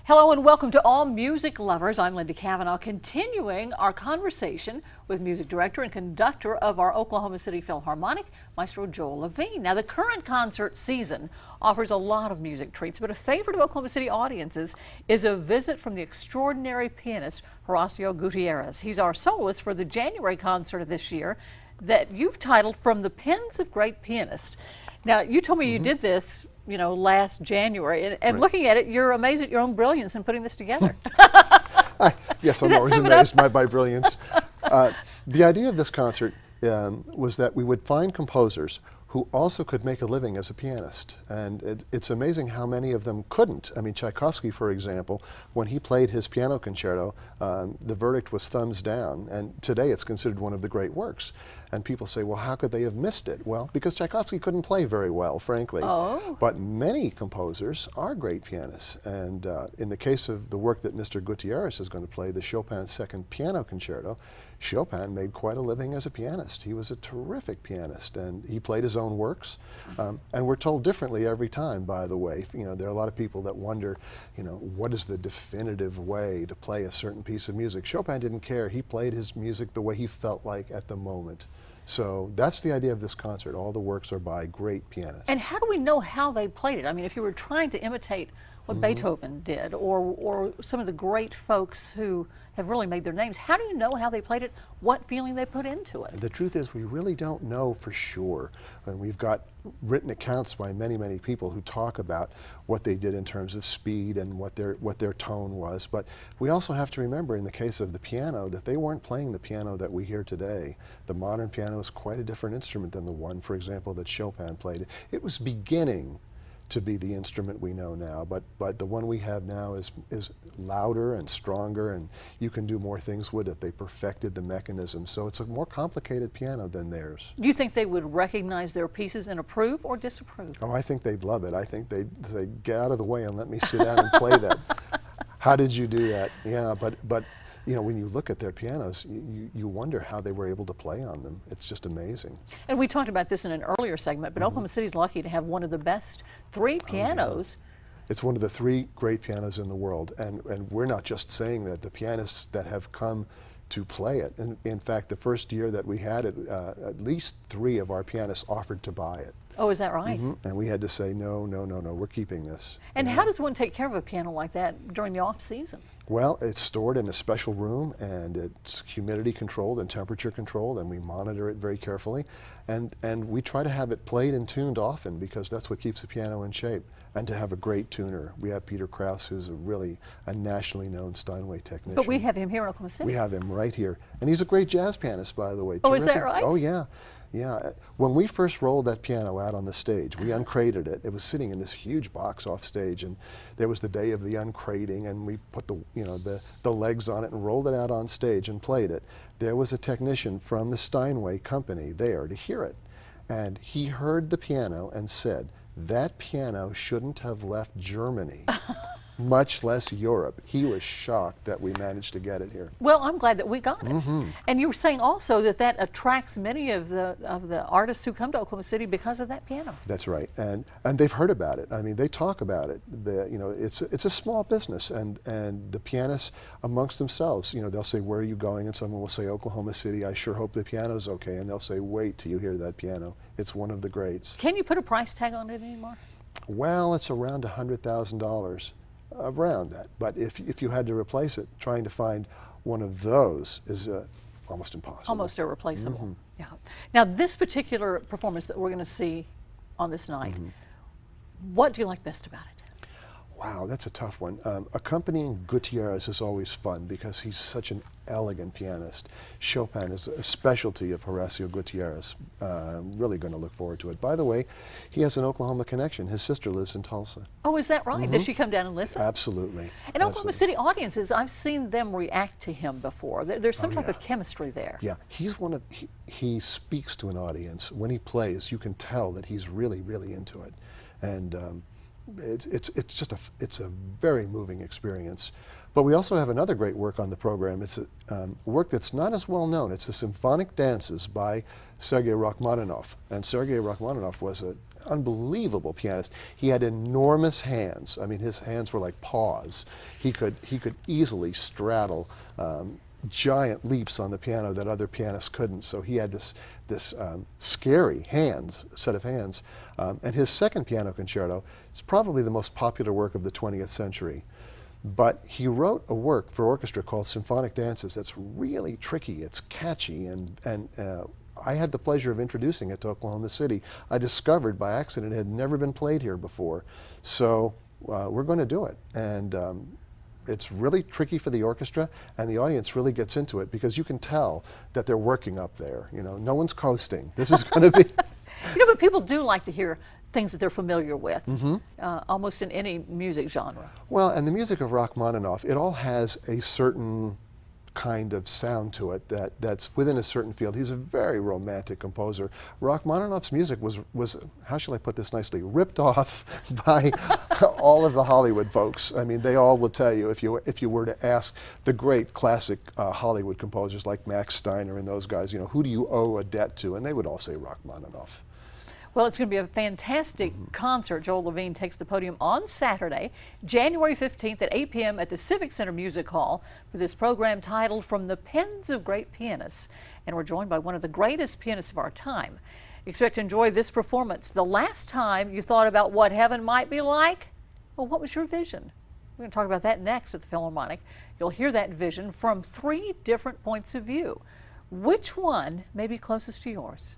Hello and welcome to all music lovers. I'm Linda Cavanaugh, continuing our conversation with music director and conductor of our Oklahoma City Philharmonic, Maestro Joel Levine. Now, the current concert season offers a lot of music treats, but a favorite of Oklahoma City audiences is a visit from the extraordinary pianist Horacio Gutierrez. He's our soloist for the January concert of this year that you've titled From the Pens of Great Pianists. Now, you told me you did this last January, and looking at it, you're amazed at your own brilliance in putting this together. Yes, I'm always amazed by my brilliance. The idea of this concert was that we would find composers who also could make a living as a pianist. And it's amazing how many of them couldn't. I mean, Tchaikovsky, for example, when he played his piano concerto, the verdict was thumbs down. And today it's considered one of the great works. And people say, well, how could they have missed it? Well, because Tchaikovsky couldn't play very well, frankly. Oh. But many composers are great pianists. And in the case of the work that Mr. Gutierrez is going to play, the Chopin Second Piano Concerto, Chopin made quite a living as a pianist. He was a terrific pianist, and he played his own works. And we're told differently every time, by the way. There are a lot of people that wonder, what is the definitive way to play a certain piece of music? Chopin didn't care. He played his music the way he felt like at the moment. So that's the idea of this concert. All the works are by great pianists. And how do we know how they played it? I mean, if you were trying to imitate what Beethoven did, or some of the great folks who have really made their names, how do you know how they played it, what feeling they put into it? The truth is, we really don't know for sure. And we've got written accounts by many, many people who talk about what they did in terms of speed and what their tone was. But we also have to remember, in the case of the piano, that they weren't playing the piano that we hear today. The modern piano is quite a different instrument than the one, for example, that Chopin played. It was beginning to be the instrument we know now, but the one we have now is louder and stronger, and you can do more things with it. They perfected the mechanism, so it's a more complicated piano than theirs. Do you think they would recognize their pieces and approve or disapprove? Oh, I think they'd love it. I think they'd say, get out of the way and let me sit down and play that. How did you do that? Yeah, but when you look at their pianos, you wonder how they were able to play on them. It's just amazing. And we talked about this in an earlier segment, but Oklahoma City's lucky to have one of the best three pianos. It's one of the three great pianos in the world, and we're not just saying that. The pianists that have come to play it, and in fact, the first year that we had it, at least 3 of our pianists offered to buy it. Oh, is that right? And we had to say, no, we're keeping this. And how does one take care of a piano like that during the off season? Well, it's stored in a special room, and it's humidity controlled and temperature controlled, and we monitor it very carefully. And we try to have it played and tuned often, because that's what keeps the piano in shape. And to have a great tuner. We have Peter Krause, who's really a nationally known Steinway technician. But we have him here in Oklahoma City. We have him right here. And he's a great jazz pianist, by the way. Oh, is that right? Oh, yeah. Yeah. When we first rolled that piano out on the stage, we uncrated it. It was sitting in this huge box off stage, and there was the day of the uncrating, and we put the legs on it and rolled it out on stage and played it. There was a technician from the Steinway company there to hear it. And he heard the piano and said, that piano shouldn't have left Germany, much less Europe. He was shocked that we managed to get it here. Well, I'm glad that we got it. And you were saying also that attracts many of the artists who come to Oklahoma City because of that piano. That's right, and they've heard about it. I mean, they talk about it. It's a small business, and the pianists amongst themselves, they'll say, where are you going? And someone will say, Oklahoma City. I sure hope the piano's okay. And they'll say, wait till you hear that piano. It's one of the greats. Can you put a price tag on it anymore? Well, it's around $100,000. Around that, but if you had to replace it, trying to find one of those is almost impossible. Almost irreplaceable. Yeah. Now, this particular performance that we're going to see on this night, what do you like best about it? Wow, that's a tough one. Accompanying Gutierrez is always fun because he's such an elegant pianist. Chopin is a specialty of Horacio Gutierrez. Really going to look forward to it. By the way, he has an Oklahoma connection. His sister lives in Tulsa. Oh, is that right? Does she come down and listen? Absolutely. And Oklahoma City audiences, I've seen them react to him before. There's some type of chemistry there. Yeah, he speaks to an audience. When he plays, you can tell that he's really, really into it. And it's a very moving experience. But we also have another great work on the program. It's a work that's not as well known. It's the Symphonic Dances by Sergei Rachmaninoff. And Sergei Rachmaninoff was unbelievable pianist. He had enormous hands. I mean, his hands were like paws. He could easily straddle giant leaps on the piano that other pianists couldn't. So he had this scary set of hands. And his second piano concerto is probably the most popular work of the 20th century. But he wrote a work for orchestra called Symphonic Dances that's really tricky. It's catchy, and I had the pleasure of introducing it to Oklahoma City. I discovered by accident it had never been played here before. So we're going to do it. And it's really tricky for the orchestra, and the audience really gets into it because you can tell that they're working up there. You know, no one's coasting. This is going to be... You know, but people do like to hear things that they're familiar with, almost in any music genre. Well, and the music of Rachmaninoff, it all has a certain kind of sound to it that's within a certain field. He's a very romantic composer. Rachmaninoff's music was, how shall I put this nicely, ripped off by all of the Hollywood folks. I mean, they all will tell you, if you were to ask the great classic Hollywood composers like Max Steiner and those guys, you know, who do you owe a debt to? And they would all say Rachmaninoff. Well, it's going to be a fantastic concert. Joel Levine takes the podium on Saturday, January 15th at 8 p.m. at the Civic Center Music Hall for this program titled From the Pens of Great Pianists. And we're joined by one of the greatest pianists of our time. Expect to enjoy this performance. The last time you thought about what heaven might be like, well, what was your vision? We're going to talk about that next at the Philharmonic. You'll hear that vision from 3 different points of view. Which one may be closest to yours?